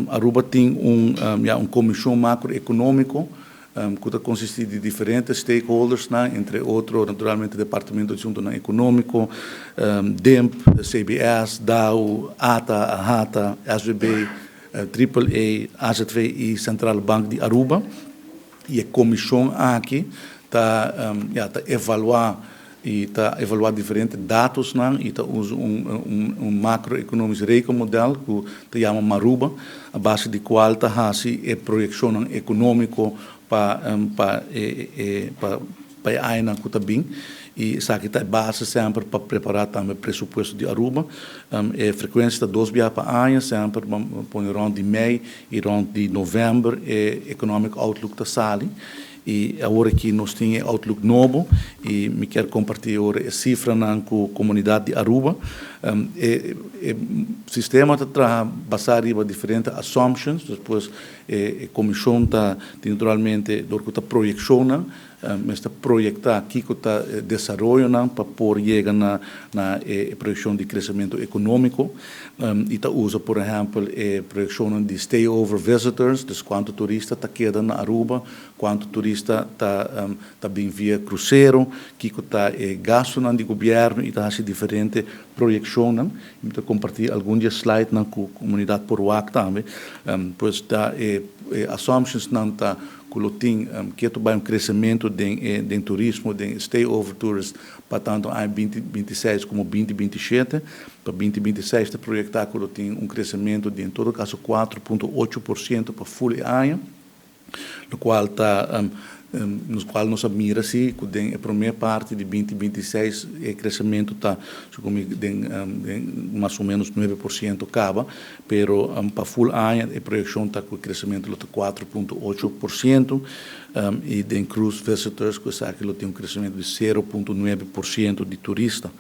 Aruba tem comissão macroeconômico que consiste de diferentes stakeholders, entre outros, naturalmente, Departamento de Assunto Econômico, DEMP, CBS, DAO, ATA, AHATA, SVB, AAA, AZV e Central Bank de Aruba. E a comissão aqui está evaluar diferentes dados e está usa macroeconomisch rekenmodel que se chama Maruba, a base de qual está a projeção econômica para a AINA que está bem. E isso aqui está base sempre para preparar também o pressuposto de Aruba. A frequência está 2 vezes por ano, sempre põe rond de maio e rond de novembro, economic outlook está sali. E agora que nós temos outlook novo e me quero compartilhar a cifra com a comunidade de Aruba. O sistema está baseado em diferentes assumptions, depois a comissão está naturalmente está projeção, mas está projetar aqui que está desenvolvendo para poder chegar na projeção de crescimento econômico. E está usa, por exemplo, a projeção de stay-over visitors, dus quanto turista está quedando na Aruba, quanto turista está bem via cruzeiro, que está gasto do governo e está assim diferente projeção. Então compartilhar alguns slides com a comunidade por WAC também, pois está assumptions não está que vai crescimento de turismo, de stay-over tourists, para tanto em 2026 como 2027. Para 2026 está projetado que tem crescimento de, em todo caso, 4,8% para full ano, no qual está nos qual nós mira se que a primeira parte de 2026 o crescimento está mais ou menos 9% acaba, pero para full ano a projeção está com o crescimento de 4,8%, e em cruise visitors que aquilo tem crescimento de 0,9% de turista.